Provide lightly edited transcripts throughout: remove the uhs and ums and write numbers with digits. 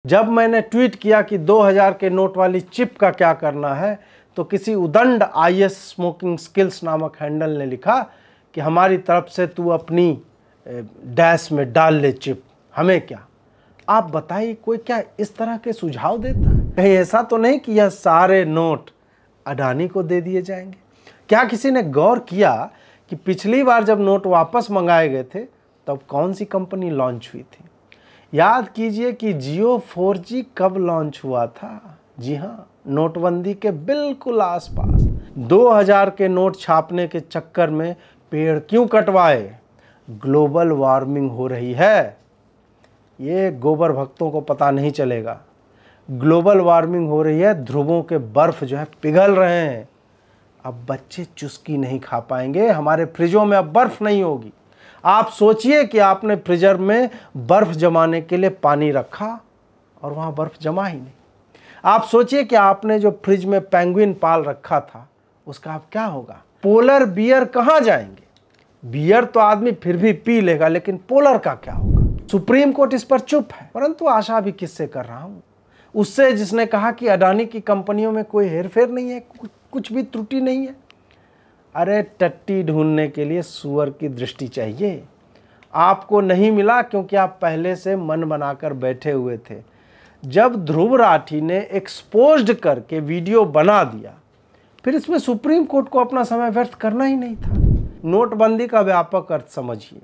जब मैंने ट्वीट किया कि 2000 के नोट वाली चिप का क्या करना है, तो किसी उदंड आईएएस स्मोकिंग स्किल्स नामक हैंडल ने लिखा कि हमारी तरफ से तू अपनी डैश में डाल ले चिप, हमें क्या। आप बताइए, कोई क्या इस तरह के सुझाव देता है? कहीं ऐसा तो नहीं कि यह सारे नोट अडानी को दे दिए जाएंगे? क्या किसी ने गौर किया कि पिछली बार जब नोट वापस मंगाए गए थे तब कौन सी कंपनी लॉन्च हुई थी? याद कीजिए कि जियो 4G कब लॉन्च हुआ था। जी हाँ, नोटबंदी के बिल्कुल आसपास। 2000 के नोट छापने के चक्कर में पेड़ क्यों कटवाए? ग्लोबल वार्मिंग हो रही है। ये गोबर भक्तों को पता नहीं चलेगा। ग्लोबल वार्मिंग हो रही है, ध्रुवों के बर्फ जो है पिघल रहे हैं। अब बच्चे चुस्की नहीं खा पाएंगे, हमारे फ्रिजों में अब बर्फ नहीं होगी। आप सोचिए कि आपने फ्रीजर में बर्फ जमाने के लिए पानी रखा और वहां बर्फ जमा ही नहीं। आप सोचिए कि आपने जो फ्रिज में पेंगुइन पाल रखा था उसका अब क्या होगा? पोलर बियर कहां जाएंगे? बियर तो आदमी फिर भी पी लेगा, लेकिन पोलर का क्या होगा? सुप्रीम कोर्ट इस पर चुप है, परंतु आशा भी किससे कर रहा हूं? उससे जिसने कहा कि अडानी की कंपनियों में कोई हेरफेर नहीं है, कुछ भी त्रुटि नहीं है। अरे टट्टी ढूंढने के लिए सूअर की दृष्टि चाहिए। आपको नहीं मिला क्योंकि आप पहले से मन बनाकर बैठे हुए थे। जब ध्रुव राठी ने एक्सपोज्ड करके वीडियो बना दिया, फिर इसमें सुप्रीम कोर्ट को अपना समय व्यर्थ करना ही नहीं था। नोटबंदी का व्यापक अर्थ समझिए।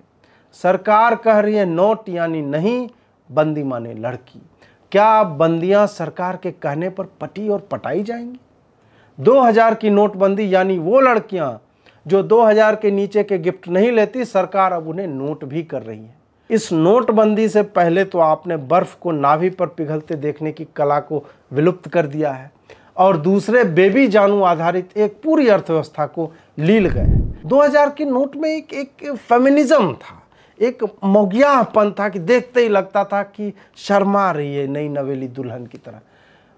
सरकार कह रही है नोट यानी नहीं, बंदी माने लड़की। क्या बंदियां सरकार के कहने पर पटी और पटाई जाएंगी? 2000 की नोटबंदी यानी वो लड़कियां जो 2000 के नीचे के गिफ्ट नहीं लेती, सरकार अब उन्हें नोट भी कर रही है। इस नोटबंदी से पहले तो आपने बर्फ को नाभि पर पिघलते देखने की कला को विलुप्त कर दिया है और दूसरे बेबी जानू आधारित एक पूरी अर्थव्यवस्था को लील गए। 2000 के नोट में एक फेमिनिज्म था, एक मौगियापन था कि देखते ही लगता था कि शर्मा रही है नई नवेली दुल्हन की तरह।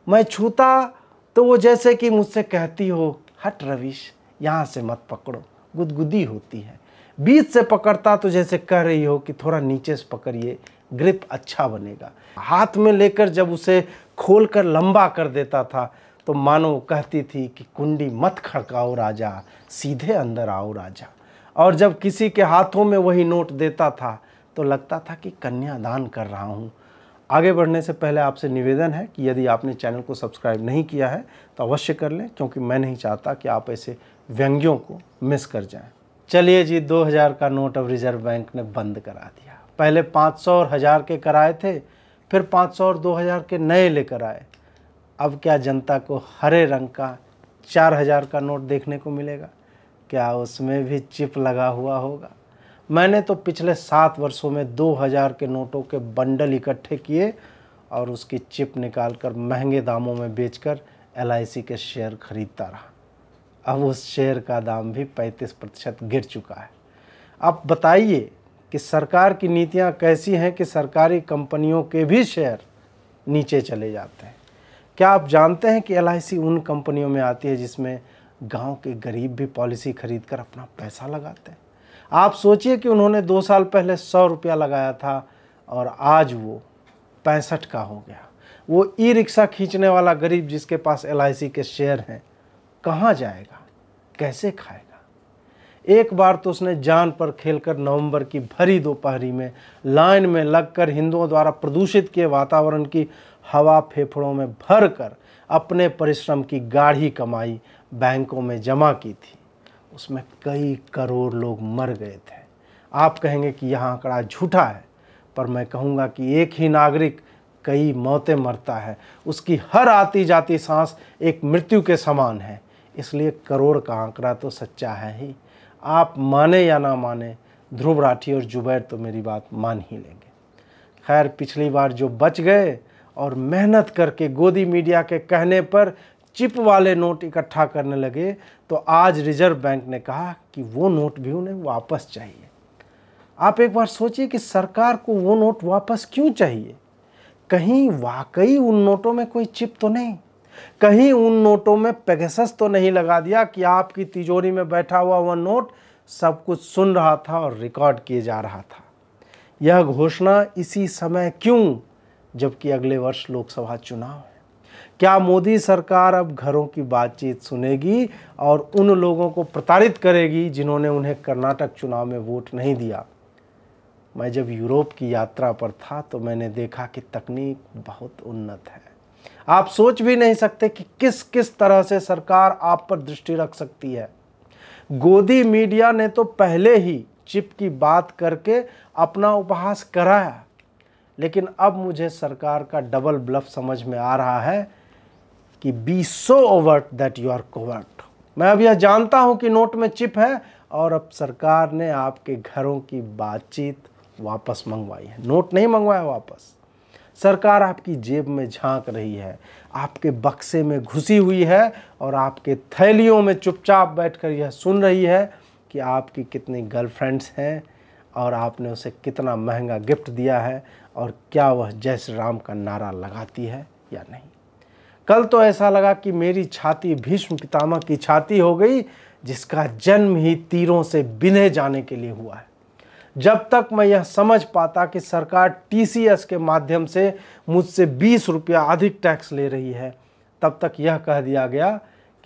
मैं छूता तो वो जैसे कि मुझसे कहती हो, हट रविश, यहाँ से मत पकड़ो, गुदगुदी होती है। बीच से पकड़ता तो जैसे कह रही हो कि थोड़ा नीचे से पकड़िए, ग्रिप अच्छा बनेगा। हाथ में लेकर जब उसे खोलकर लंबा कर देता था तो मानो कहती थी कि कुंडी मत खड़काओ राजा, सीधे अंदर आओ राजा। और जब किसी के हाथों में वही नोट देता था तो लगता था कि कन्यादान कर रहा हूँ। आगे बढ़ने से पहले आपसे निवेदन है कि यदि आपने चैनल को सब्सक्राइब नहीं किया है तो अवश्य कर लें, क्योंकि मैं नहीं चाहता कि आप ऐसे व्यंग्यों को मिस कर जाएं। चलिए जी, 2000 का नोट अब रिजर्व बैंक ने बंद करा दिया। पहले 500 और 1000 के कराए थे, फिर 500 और 2000 के नए लेकर आए। अब क्या जनता को हरे रंग का 4000 का नोट देखने को मिलेगा? क्या उसमें भी चिप लगा हुआ होगा? मैंने तो पिछले 7 वर्षों में 2000 के नोटों के बंडल इकट्ठे किए और उसकी चिप निकालकर महंगे दामों में बेचकर LIC के शेयर खरीदता रहा। अब उस शेयर का दाम भी 35% गिर चुका है। अब बताइए कि सरकार की नीतियां कैसी हैं कि सरकारी कंपनियों के भी शेयर नीचे चले जाते हैं। क्या आप जानते हैं कि LIC उन कंपनियों में आती है जिसमें गांव के गरीब भी पॉलिसी खरीद कर अपना पैसा लगाते हैं? आप सोचिए कि उन्होंने 2 साल पहले 100 रुपया लगाया था और आज वो 65 का हो गया। वो ई-रिक्शा खींचने वाला गरीब जिसके पास LIC के शेयर हैं, कहाँ जाएगा, कैसे खाएगा? एक बार तो उसने जान पर खेलकर नवंबर की भरी दोपहरी में लाइन में लगकर हिंदुओं द्वारा प्रदूषित किए वातावरण की हवा फेफड़ों में भरकर अपने परिश्रम की गाढ़ी कमाई बैंकों में जमा की थी। उसमें कई करोड़ लोग मर गए थे। आप कहेंगे कि यह आंकड़ा झूठा है, पर मैं कहूँगा कि एक ही नागरिक कई मौतें मरता है। उसकी हर आती जाती सांस एक मृत्यु के समान है। इसलिए करोड़ का आंकड़ा तो सच्चा है ही। आप माने या ना माने, ध्रुव राठी और जुबैर तो मेरी बात मान ही लेंगे। खैर, पिछली बार जो बच गए और मेहनत करके गोदी मीडिया के कहने पर चिप वाले नोट इकट्ठा करने लगे, तो आज रिजर्व बैंक ने कहा कि वो नोट भी उन्हें वापस चाहिए। आप एक बार सोचिए कि सरकार को वो नोट वापस क्यों चाहिए? कहीं वाकई उन नोटों में कोई चिप तो नहीं? कहीं उन नोटों में पेगासस तो नहीं लगा दिया कि आपकी तिजोरी में बैठा हुआ वह नोट सब कुछ सुन रहा था और रिकॉर्ड किए जा रहा था? यह घोषणा इसी समय क्यों, जबकि अगले वर्ष लोकसभा चुनाव है? क्या मोदी सरकार अब घरों की बातचीत सुनेगी और उन लोगों को प्रताड़ित करेगी जिन्होंने उन्हें कर्नाटक चुनाव में वोट नहीं दिया? मैं जब यूरोप की यात्रा पर था तो मैंने देखा कि तकनीक बहुत उन्नत है। आप सोच भी नहीं सकते कि किस किस तरह से सरकार आप पर दृष्टि रख सकती है। गोदी मीडिया ने तो पहले ही चिप की बात करके अपना उपहास कराया, लेकिन अब मुझे सरकार का डबल ब्लफ समझ में आ रहा है कि be so overt that you are covert. मैं अब यह जानता हूं कि नोट में चिप है और अब सरकार ने आपके घरों की बातचीत वापस मंगवाई है। नोट नहीं मंगवाया वापस, सरकार आपकी जेब में झांक रही है, आपके बक्से में घुसी हुई है और आपके थैलियों में चुपचाप बैठकर यह सुन रही है कि आपकी कितनी गर्लफ्रेंड्स हैं और आपने उसे कितना महंगा गिफ्ट दिया है और क्या वह जय श्री राम का नारा लगाती है या नहीं। कल तो ऐसा लगा कि मेरी छाती भीष्म पितामह की छाती हो गई, जिसका जन्म ही तीरों से बिन्हे जाने के लिए हुआ है। जब तक मैं यह समझ पाता कि सरकार टीसीएस के माध्यम से मुझसे 20 रुपया अधिक टैक्स ले रही है, तब तक यह कह दिया गया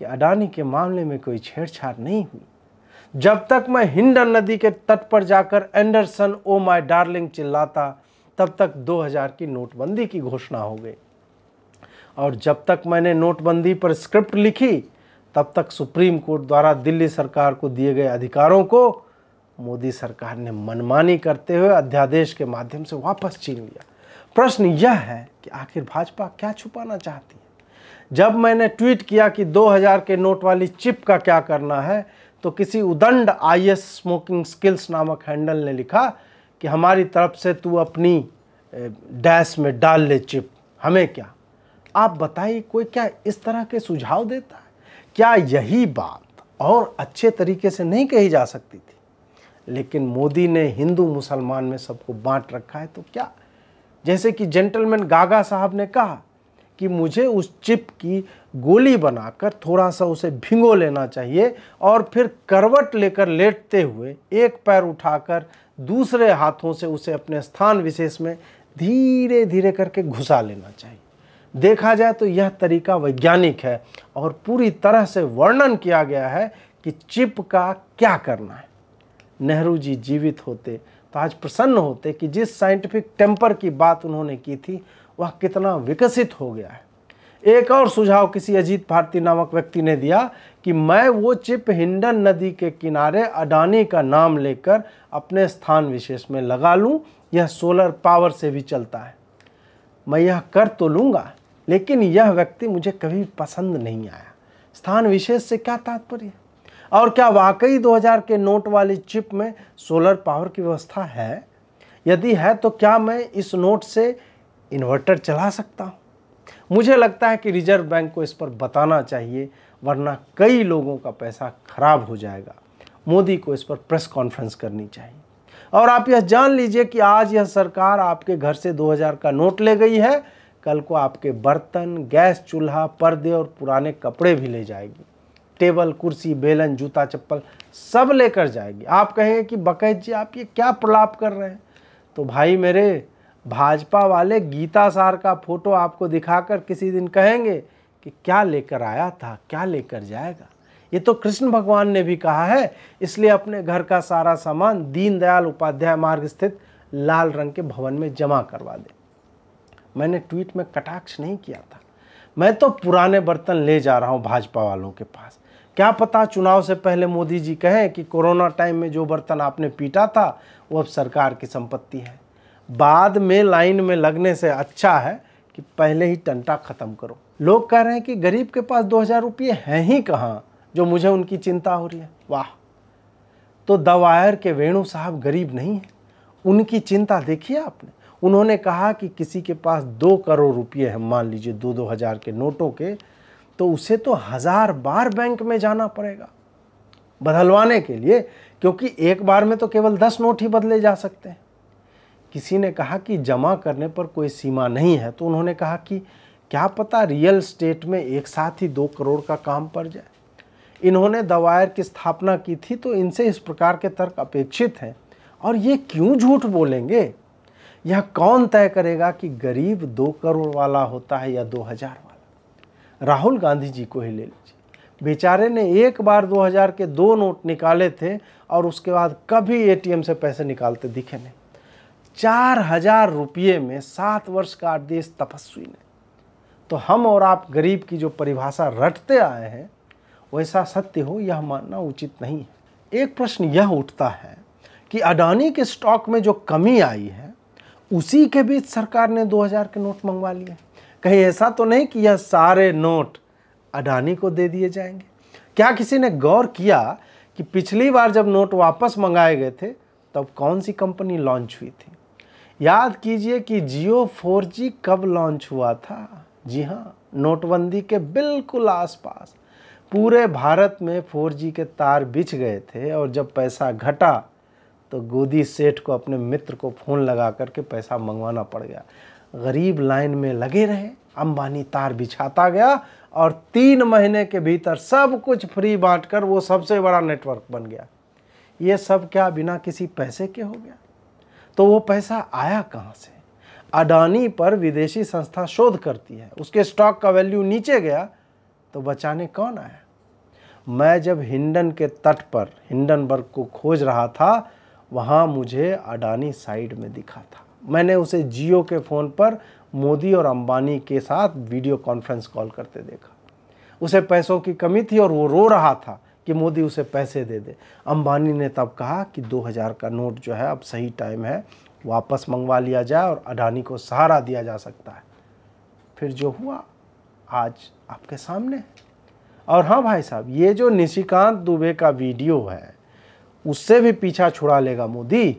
कि अडानी के मामले में कोई छेड़छाड़ नहीं हुई। जब तक मैं हिंडन नदी के तट पर जाकर एंडरसन ओ माय डार्लिंग चिल्लाता, तब तक 2000 की नोटबंदी की घोषणा हो गई। और जब तक मैंने नोटबंदी पर स्क्रिप्ट लिखी, तब तक सुप्रीम कोर्ट द्वारा दिल्ली सरकार को दिए गए अधिकारों को मोदी सरकार ने मनमानी करते हुए अध्यादेश के माध्यम से वापस छीन लिया। प्रश्न यह है कि आखिर भाजपा क्या छुपाना चाहती है? जब मैंने ट्वीट किया कि 2000 के नोट वाली चिप का क्या करना है, तो किसी उदंड आईएस स्मोकिंग स्किल्स नामक हैंडल ने लिखा कि हमारी तरफ से तू अपनी डैश में डाल ले चिप, हमें क्या। आप बताइए, कोई क्या इस तरह के सुझाव देता है? क्या यही बात और अच्छे तरीके से नहीं कही जा सकती थी? लेकिन मोदी ने हिंदू मुसलमान में सबको बांट रखा है, तो क्या? जैसे कि जेंटलमैन गागा साहब ने कहा कि मुझे उस चिप की गोली बनाकर थोड़ा सा उसे भिगो लेना चाहिए और फिर करवट लेकर लेटते हुए एक पैर उठाकर दूसरे हाथों से उसे अपने स्थान विशेष में धीरे धीरे करके घुसा लेना चाहिए। देखा जाए तो यह तरीका वैज्ञानिक है और पूरी तरह से वर्णन किया गया है कि चिप का क्या करना है। नेहरू जी जीवित होते तो आज प्रसन्न होते कि जिस साइंटिफिक टेम्पर की बात उन्होंने की थी वह कितना विकसित हो गया है। एक और सुझाव किसी अजीत भारती नामक व्यक्ति ने दिया कि मैं वो चिप हिंडन नदी के किनारे अडानी का नाम लेकर अपने स्थान विशेष में लगा लूं, यह सोलर पावर से भी चलता है। मैं यह कर तो लूँगा, लेकिन यह व्यक्ति मुझे कभी पसंद नहीं आया। स्थान विशेष से क्या तात्पर्य? और क्या वाकई 2000 के नोट वाली चिप में सोलर पावर की व्यवस्था है? यदि है तो क्या मैं इस नोट से इन्वर्टर चला सकता हूँ? मुझे लगता है कि रिजर्व बैंक को इस पर बताना चाहिए, वरना कई लोगों का पैसा खराब हो जाएगा। मोदी को इस पर प्रेस कॉन्फ्रेंस करनी चाहिए। और आप यह जान लीजिए कि आज यह सरकार आपके घर से 2000 का नोट ले गई है, कल को आपके बर्तन, गैस चूल्हा, पर्दे और पुराने कपड़े भी ले जाएगी। टेबल, कुर्सी, बेलन, जूता, चप्पल सब लेकर जाएगी। आप कहेंगे कि बकैत जी आप ये क्या प्रलाप कर रहे हैं? तो भाई मेरे, भाजपा वाले गीता सार का फोटो आपको दिखाकर किसी दिन कहेंगे कि क्या लेकर आया था, क्या लेकर जाएगा। ये तो कृष्ण भगवान ने भी कहा है, इसलिए अपने घर का सारा सामान दीनदयाल उपाध्याय मार्ग स्थित लाल रंग के भवन में जमा करवा दे। मैंने ट्वीट में कटाक्ष नहीं किया था। मैं तो पुराने बर्तन ले जा रहा हूँ भाजपा वालों के पास। क्या पता चुनाव से पहले मोदी जी कहें कि कोरोना टाइम में जो बर्तन आपने पीटा था वो अब सरकार की संपत्ति है। बाद में लाइन में लगने से अच्छा है कि पहले ही टंटा खत्म करो। लोग कह रहे हैं कि गरीब के पास 2000 रुपये हैं ही कहाँ जो मुझे उनकी चिंता हो रही है। वाह, तो दवायर के वेणु साहब गरीब नहीं है, उनकी चिंता देखिए आपने। उन्होंने कहा कि किसी के पास 2 करोड़ रुपये हैं, मान लीजिए 2-2 हजार के नोटों के, तो उसे तो 1000 बार बैंक में जाना पड़ेगा बदलवाने के लिए, क्योंकि एक बार में तो केवल 10 नोट ही बदले जा सकते हैं। किसी ने कहा कि जमा करने पर कोई सीमा नहीं है, तो उन्होंने कहा कि क्या पता रियल एस्टेट में एक साथ ही 2 करोड़ का काम पड़ जाए। इन्होंने दवायर की स्थापना की थी, तो इनसे इस प्रकार के तर्क अपेक्षित हैं। और ये क्यों झूठ बोलेंगे? यह कौन तय करेगा कि गरीब 2 करोड़ वाला होता है या 2000 वाला? राहुल गांधी जी को ही ले लीजिए, बेचारे ने एक बार 2000 के 2 नोट निकाले थे और उसके बाद कभी एटीएम से पैसे निकालते दिखे नहीं। 4000 रुपये में 7 वर्ष का देश तपस्वी ने। तो हम और आप गरीब की जो परिभाषा रटते आए हैं वैसा सत्य हो, यह मानना उचित नहीं है। एक प्रश्न यह उठता है कि अडानी के स्टॉक में जो कमी आई है उसी के बीच सरकार ने 2000 के नोट मंगवा लिए। कहीं ऐसा तो नहीं कि यह सारे नोट अडानी को दे दिए जाएंगे? क्या किसी ने गौर किया कि पिछली बार जब नोट वापस मंगाए गए थे तब कौन सी कंपनी लॉन्च हुई थी? याद कीजिए कि जियो 4G कब लॉन्च हुआ था। जी हाँ, नोटबंदी के बिल्कुल आसपास पूरे भारत में 4G के तार बिछ गए थे और जब पैसा घटा तो गोदी सेठ को अपने मित्र को फ़ोन लगा करके पैसा मंगवाना पड़ गया। गरीब लाइन में लगे रहे, अंबानी तार बिछाता गया और 3 महीने के भीतर सब कुछ फ्री बांटकर वो सबसे बड़ा नेटवर्क बन गया। ये सब क्या बिना किसी पैसे के हो गया? तो वो पैसा आया कहाँ से? अडानी पर विदेशी संस्था शोध करती है, उसके स्टॉक का वैल्यू नीचे गया तो बचाने कौन आया? मैं जब हिंडन के तट पर हिंडनबर्ग को खोज रहा था वहाँ मुझे अडानी साइड में दिखा था। मैंने उसे जियो के फ़ोन पर मोदी और अंबानी के साथ वीडियो कॉन्फ्रेंस कॉल करते देखा। उसे पैसों की कमी थी और वो रो रहा था कि मोदी उसे पैसे दे दे। अंबानी ने तब कहा कि 2000 का नोट जो है अब सही टाइम है, वापस मंगवा लिया जाए और अडानी को सहारा दिया जा सकता है। फिर जो हुआ आज आपके सामने है। और हाँ भाई साहब, ये जो निशिकांत दुबे का वीडियो है उससे भी पीछा छुड़ा लेगा मोदी।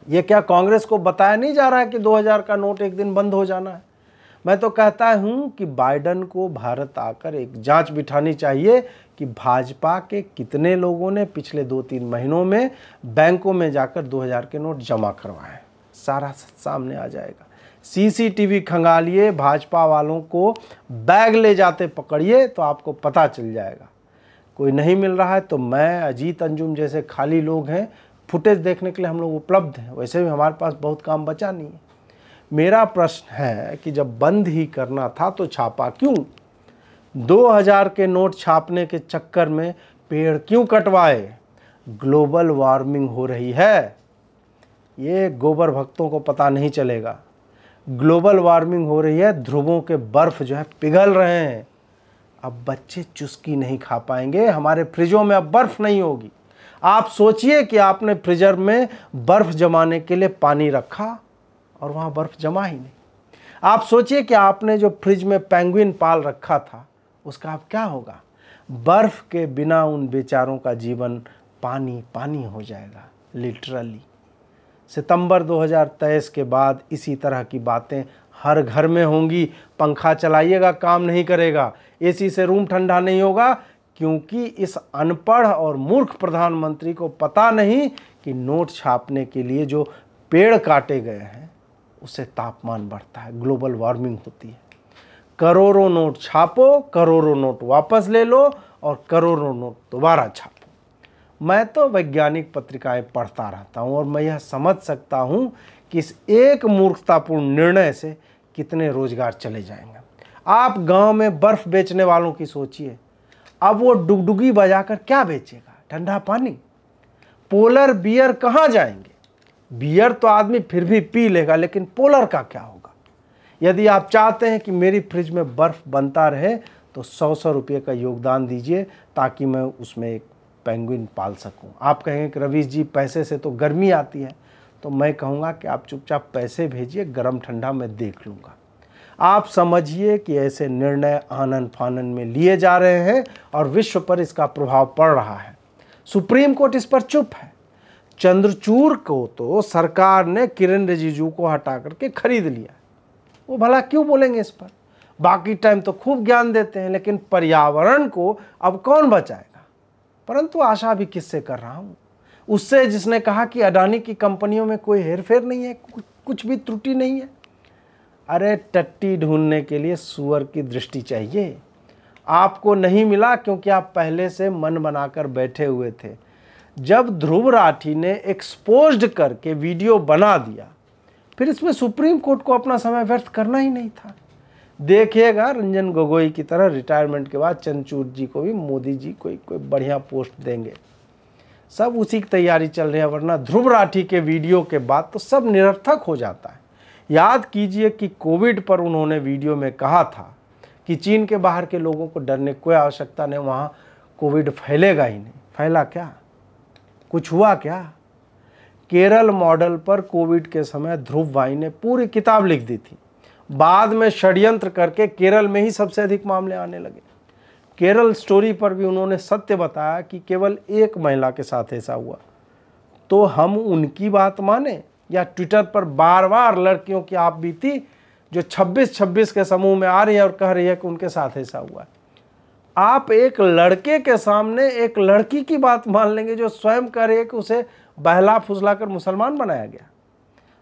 ये क्या कांग्रेस को बताया नहीं जा रहा है कि 2000 का नोट एक दिन बंद हो जाना है? मैं तो कहता हूं कि बाइडन को भारत आकर एक जांच बिठानी चाहिए कि भाजपा के कितने लोगों ने पिछले 2-3 महीनों में बैंकों में जाकर 2000 के नोट जमा करवाए। सारा सामने आ जाएगा। सीसीटीवी खंगालिए, भाजपा वालों को बैग ले जाते पकड़िए तो आपको पता चल जाएगा। कोई नहीं मिल रहा है तो मैं, अजीत अंजुम जैसे खाली लोग हैं, फुटेज देखने के लिए हम लोग उपलब्ध हैं। वैसे भी हमारे पास बहुत काम बचा नहीं है। मेरा प्रश्न है कि जब बंद ही करना था तो छापा क्यों? 2000 के नोट छापने के चक्कर में पेड़ क्यों कटवाए? ग्लोबल वार्मिंग हो रही है, ये गोबर भक्तों को पता नहीं चलेगा। ग्लोबल वार्मिंग हो रही है, ध्रुवों के बर्फ जो है पिघल रहे हैं। अब बच्चे चुस्की नहीं खा पाएंगे, हमारे फ्रिजों में अब बर्फ नहीं होगी। आप सोचिए कि आपने फ्रीजर में बर्फ जमाने के लिए पानी रखा और वहाँ बर्फ जमा ही नहीं। आप सोचिए कि आपने जो फ्रिज में पेंगुइन पाल रखा था उसका अब क्या होगा? बर्फ के बिना उन बेचारों का जीवन पानी पानी हो जाएगा, लिटरली। सितंबर 2023 के बाद इसी तरह की बातें हर घर में होंगी। पंखा चलाइएगा काम नहीं करेगा, एसी से रूम ठंडा नहीं होगा, क्योंकि इस अनपढ़ और मूर्ख प्रधानमंत्री को पता नहीं कि नोट छापने के लिए जो पेड़ काटे गए हैं उससे तापमान बढ़ता है, ग्लोबल वार्मिंग होती है। करोड़ों नोट छापो, करोड़ों नोट वापस ले लो और करोड़ों नोट दोबारा छापो। मैं तो वैज्ञानिक पत्रिकाएं पढ़ता रहता हूं और मैं यह समझ सकता हूं कि इस एक मूर्खतापूर्ण निर्णय से कितने रोजगार चले जाएंगे। आप गांव में बर्फ बेचने वालों की सोचिए, अब वो डुगडुगी बजाकर क्या बेचेगा? ठंडा पानी। पोलर बियर कहाँ जाएंगे? बियर तो आदमी फिर भी पी लेगा, लेकिन पोलर का क्या होगा? यदि आप चाहते हैं कि मेरी फ्रिज में बर्फ बनता रहे तो 100 रुपये का योगदान दीजिए ताकि मैं उसमें एक पेंगुइन पाल सकूं। आप कहेंगे कि रवीश जी पैसे से तो गर्मी आती है, तो मैं कहूँगा कि आप चुपचाप पैसे भेजिए, गर्म ठंडा मैं देख लूँगा। आप समझिए कि ऐसे निर्णय आनन फानन में लिए जा रहे हैं और विश्व पर इसका प्रभाव पड़ रहा है। सुप्रीम कोर्ट इस पर चुप है। चंद्रचूड़ को तो सरकार ने किरण रिजिजू को हटा करके खरीद लिया। वो भला क्यों बोलेंगे इस पर? बाकी टाइम तो खूब ज्ञान देते हैं, लेकिन पर्यावरण को अब कौन बचाएगा? परंतु आशा भी किससे कर रहा हूँ? उससे जिसने कहा कि अडानी की कंपनियों में कोई हेरफेर नहीं है, कुछ भी त्रुटि नहीं है। अरे टट्टी ढूंढने के लिए सूअर की दृष्टि चाहिए। आपको नहीं मिला क्योंकि आप पहले से मन बनाकर बैठे हुए थे। जब ध्रुव राठी ने एक्सपोज्ड करके वीडियो बना दिया, फिर इसमें सुप्रीम कोर्ट को अपना समय व्यर्थ करना ही नहीं था। देखिएगा रंजन गोगोई की तरह रिटायरमेंट के बाद चंद्रचूड़ जी को भी मोदी जी कोई बढ़िया पोस्ट देंगे। सब उसी की तैयारी चल रही है, वरना ध्रुव राठी के वीडियो के बाद तो सब निरर्थक हो जाता है। याद कीजिए कि कोविड पर उन्होंने वीडियो में कहा था कि चीन के बाहर के लोगों को डरने की कोई आवश्यकता नहीं, वहाँ कोविड फैलेगा ही नहीं। फैला क्या? कुछ हुआ क्या? केरल मॉडल पर कोविड के समय ध्रुव भाई ने पूरी किताब लिख दी थी। बाद में षड्यंत्र करके केरल में ही सबसे अधिक मामले आने लगे। केरल स्टोरी पर भी उन्होंने सत्य बताया कि केवल एक महिला के साथ ऐसा हुआ। तो हम उनकी बात माने या ट्विटर पर बार बार लड़कियों की आप बीती जो 26-26 के समूह में आ रही है और कह रही है कि उनके साथ ऐसा हुआ? आप एक लड़के के सामने एक लड़की की बात मान लेंगे जो स्वयं कह रही है कि उसे बहला फुसला कर मुसलमान बनाया गया,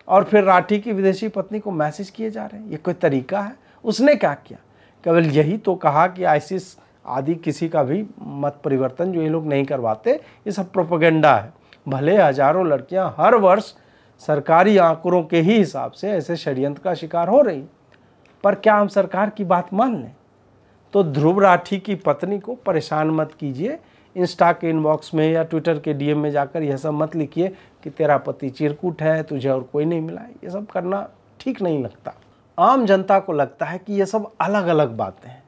और फिर राठी की विदेशी पत्नी को मैसेज किए जा रहे हैं? ये कोई तरीका है? उसने क्या किया? केवल यही तो कहा कि आईसिस आदि किसी का भी मत परिवर्तन जो ये लोग नहीं करवाते, ये सब प्रोपेगेंडा है। भले हजारों लड़कियां हर वर्ष सरकारी आंकड़ों के ही हिसाब से ऐसे षड्यंत्र का शिकार हो रही, पर क्या हम सरकार की बात मान लें? तो ध्रुव राठी की पत्नी को परेशान मत कीजिए। इंस्टा के इनबॉक्स में या ट्विटर के डीएम में जाकर यह सब मत लिखिए कि तेरा पति चिरकुट है, तुझे और कोई नहीं मिला है। ये सब करना ठीक नहीं लगता। आम जनता को लगता है कि ये सब अलग अलग बातें हैं,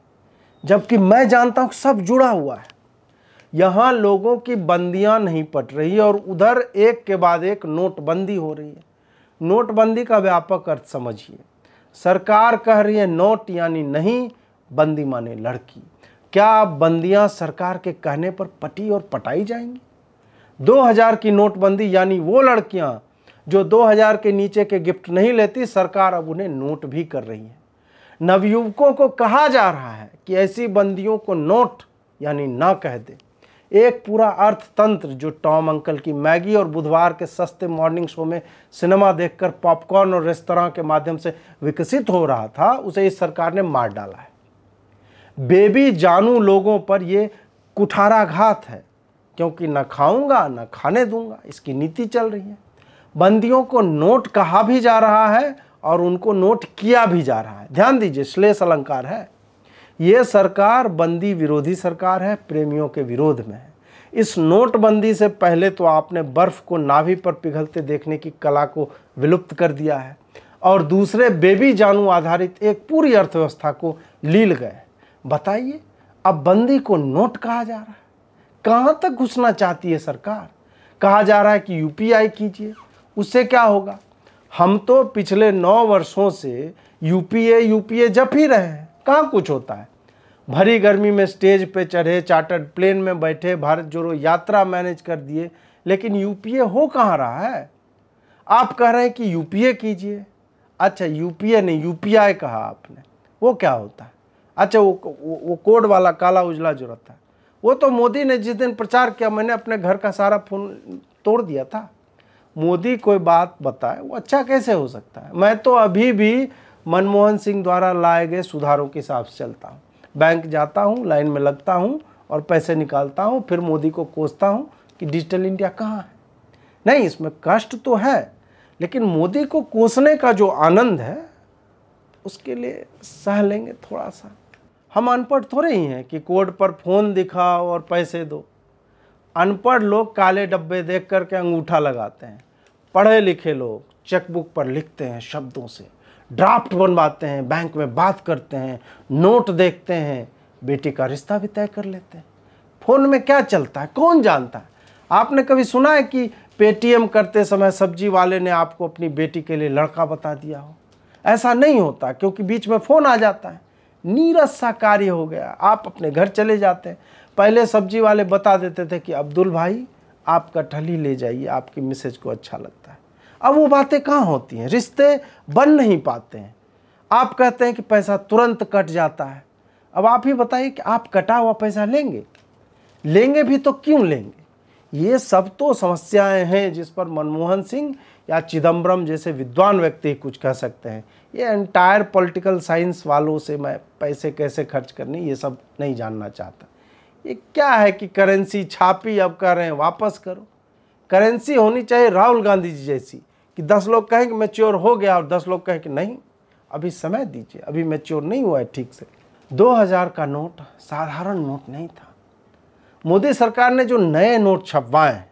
जबकि मैं जानता हूँ सब जुड़ा हुआ है। यहाँ लोगों की बंदियाँ नहीं पट रही और उधर एक के बाद एक नोटबंदी हो रही है। नोटबंदी का व्यापक अर्थ समझिए। सरकार कह रही है नोट यानी नहीं, बंदी माने लड़की। क्या बंदियां सरकार के कहने पर पटी और पटाई जाएंगी? 2000 की नोटबंदी यानी वो लड़कियां जो 2000 के नीचे के गिफ्ट नहीं लेती, सरकार अब उन्हें नोट भी कर रही है। नवयुवकों को कहा जा रहा है कि ऐसी बंदियों को नोट यानी ना कह दे। एक पूरा अर्थतंत्र जो टॉम अंकल की मैगी और बुधवार के सस्ते मॉर्निंग शो में सिनेमा देखकर पॉपकॉर्न और रेस्तरां के माध्यम से विकसित हो रहा था, उसे इस सरकार ने मार डाला है। बेबी जानू लोगों पर यह कुठाराघात है, क्योंकि न खाऊंगा न खाने दूंगा, इसकी नीति चल रही है। बंदियों को नोट कहा भी जा रहा है और उनको नोट किया भी जा रहा है। ध्यान दीजिए, श्लेष अलंकार है। ये सरकार बंदी विरोधी सरकार है, प्रेमियों के विरोध में है। इस नोटबंदी से पहले तो आपने बर्फ को नाभि पर पिघलते देखने की कला को विलुप्त कर दिया है, और दूसरे बेबी जानू आधारित एक पूरी अर्थव्यवस्था को लील गए। बताइए, अब बंदी को नोट कहा जा रहा है। कहां तक घुसना चाहती है सरकार? कहा जा रहा है कि यूपीआई कीजिए, उससे क्या होगा? हम तो पिछले 9 वर्षों से यूपीए जप ही रहे हैं, कहाँ कुछ होता है। भरी गर्मी में स्टेज पे चढ़े, चार्टर्ड प्लेन में बैठे, भारत जोड़ो यात्रा मैनेज कर दिए, लेकिन यूपीए हो कहाँ रहा है? आप कह रहे हैं कि यूपीए कीजिए। अच्छा, यूपीए नहीं, यूपीआई कहा आपने, वो क्या होता है? अच्छा, वो कोड वाला काला उजला जो रहता है, वो तो मोदी ने जिस दिन प्रचार किया, मैंने अपने घर का सारा फोन तोड़ दिया था। मोदी कोई बात बताए, वो अच्छा कैसे हो सकता है? मैं तो अभी भी मनमोहन सिंह द्वारा लाए गए सुधारों के हिसाब से चलता हूँ। बैंक जाता हूँ, लाइन में लगता हूँ और पैसे निकालता हूँ, फिर मोदी को कोसता हूँ कि डिजिटल इंडिया कहाँ है। नहीं, इसमें कष्ट तो है, लेकिन मोदी को कोसने का जो आनंद है उसके लिए सह लेंगे थोड़ा सा। हम अनपढ़ थोड़े ही हैं कि कोड पर फोन दिखाओ और पैसे दो। अनपढ़ लोग काले डब्बे देख करके अंगूठा लगाते हैं, पढ़े लिखे लोग चेकबुक पर लिखते हैं शब्दों से, ड्राफ्ट बनवाते हैं, बैंक में बात करते हैं, नोट देखते हैं, बेटी का रिश्ता भी तय कर लेते हैं। फ़ोन में क्या चलता है कौन जानता है? आपने कभी सुना है कि पेटीएम करते समय सब्जी वाले ने आपको अपनी बेटी के लिए लड़का बता दिया हो? ऐसा नहीं होता, क्योंकि बीच में फ़ोन आ जाता है। नीरस सा कार्य हो गया, आप अपने घर चले जाते हैं। पहले सब्जी वाले बता देते थे कि अब्दुल भाई आप कटहली ले जाइए, आपकी मिसेज को अच्छा लगता है। अब वो बातें कहाँ होती हैं? रिश्ते बन नहीं पाते हैं। आप कहते हैं कि पैसा तुरंत कट जाता है। अब आप ही बताइए कि आप कटा हुआ पैसा लेंगे भी तो क्यों लेंगे? ये सब तो समस्याएं हैं जिस पर मनमोहन सिंह या चिदम्बरम जैसे विद्वान व्यक्ति कुछ कह सकते हैं। ये एंटायर पॉलिटिकल साइंस वालों से मैं पैसे कैसे खर्च करने ये सब नहीं जानना चाहता। ये क्या है कि करेंसी छापी, अब कह रहे हैं वापस करो। करेंसी होनी चाहिए राहुल गांधी जी जैसी, कि 10 लोग कहें कि मैच्योर हो गया और 10 लोग कहें कि नहीं, अभी समय दीजिए, अभी मैच्योर नहीं हुआ है ठीक से। 2000 का नोट साधारण नोट नहीं था। मोदी सरकार ने जो नए नोट छपवाए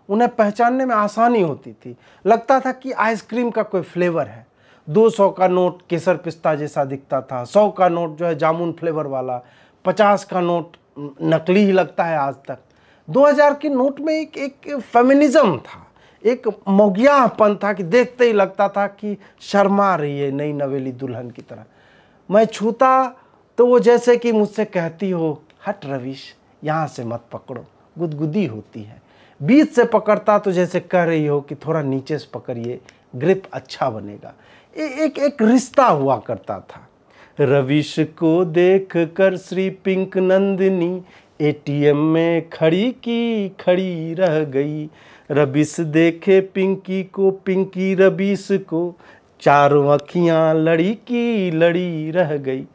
उन्हें पहचानने में आसानी होती थी, लगता था कि आइसक्रीम का कोई फ्लेवर है। 200 का नोट केसर पिस्ता जैसा दिखता था, 100 का नोट जो है जामुन फ्लेवर वाला, 50 का नोट नकली ही लगता है आज तक। 2000 के नोट में एक फेमिनिज्म था, एक मौगियापन था कि देखते ही लगता था कि शर्मा रही है नई नवेली दुल्हन की तरह। मैं छूता तो वो जैसे कि मुझसे कहती हो, हट रविश, यहाँ से मत पकड़ो, गुदगुदी होती है। बीच से पकड़ता तो जैसे कह रही हो कि थोड़ा नीचे से पकड़िए, ग्रिप अच्छा बनेगा। एक रिश्ता हुआ करता था। रविश को देख कर श्री पिंक नंदिनी एटीएम में खड़ी की खड़ी रह गई। रविश देखे पिंकी को, पिंकी रविश को, चारों अखियां लड़ी की लड़ी रह गई।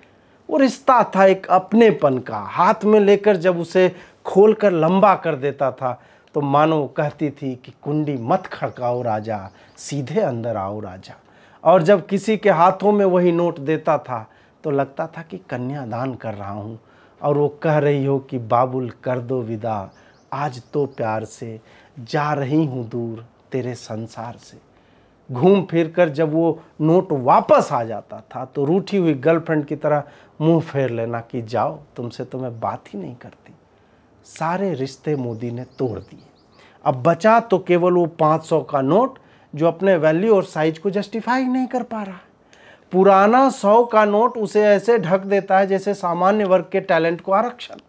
वो रिश्ता था एक अपनेपन का। हाथ में लेकर जब उसे खोलकर लंबा कर देता था तो मानो कहती थी कि कुंडी मत खड़काओ राजा, सीधे अंदर आओ राजा। और जब किसी के हाथों में वही नोट देता था तो लगता था कि कन्यादान कर रहा हूँ और वो कह रही हो कि बाबुल कर दो विदा, आज तो प्यार से जा रही हूँ दूर तेरे संसार से। घूम फिर कर जब वो नोट वापस आ जाता था तो रूठी हुई गर्लफ्रेंड की तरह मुंह फेर लेना कि जाओ, तुमसे तो मैं बात ही नहीं करती। सारे रिश्ते मोदी ने तोड़ दिए। अब बचा तो केवल वो 500 का नोट जो अपने वैल्यू और साइज को जस्टिफाई नहीं कर पा रहा। पुराना 100 का नोट उसे ऐसे ढक देता है जैसे सामान्य वर्ग के टैलेंट को आरक्षण।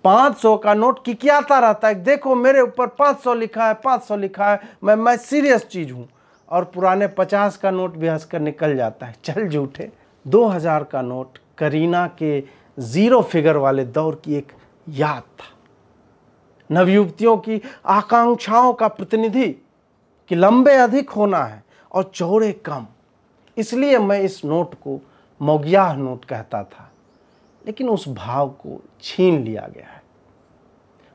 500 का नोट किकियाता रहता है, देखो मेरे ऊपर 500 लिखा है, 500 लिखा है, मैं सीरियस चीज हूं। और पुराने 50 का नोट भी हंसकर निकल जाता है, चल झूठे। 2000 का नोट करीना के 0 फिगर वाले दौर की एक याद था, नवयुवतियों की आकांक्षाओं का प्रतिनिधि कि लंबे अधिक होना है और चौड़े कम। इसलिए मैं इस नोट को मौगियाह नोट कहता था, लेकिन उस भाव को छीन लिया गया है।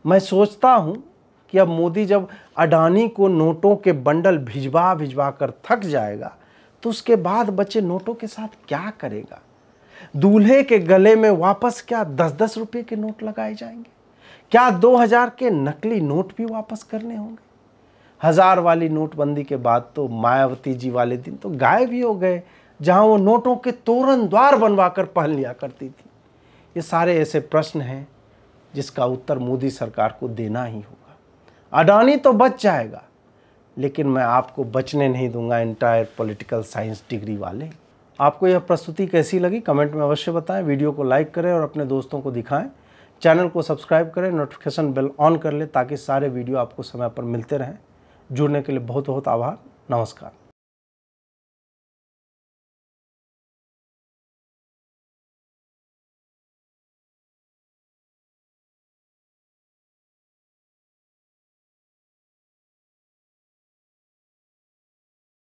मैं सोचता हूं कि अब मोदी जब अडानी को नोटों के बंडल भिजवा भिजवा कर थक जाएगा तो उसके बाद बचे नोटों के साथ क्या करेगा। दूल्हे के गले में वापस क्या 10-10 रुपए के नोट लगाए जाएंगे? क्या 2000 के नकली नोट भी वापस करने होंगे? 1000 वाली नोटबंदी के बाद तो मायावती जी वाले दिन तो गायब ही हो गए, जहां वो नोटों के तोरण द्वार बनवा कर पहन लिया करती थी। ये सारे ऐसे प्रश्न हैं जिसका उत्तर मोदी सरकार को देना ही होगा। अडानी तो बच जाएगा, लेकिन मैं आपको बचने नहीं दूंगा, एंटायर पॉलिटिकल साइंस डिग्री वाले। आपको यह प्रस्तुति कैसी लगी कमेंट में अवश्य बताएं। वीडियो को लाइक करें और अपने दोस्तों को दिखाएं। चैनल को सब्सक्राइब करें, नोटिफिकेशन बेल ऑन कर लें ताकि सारे वीडियो आपको समय पर मिलते रहें। जुड़ने के लिए बहुत बहुत आभार। नमस्कार।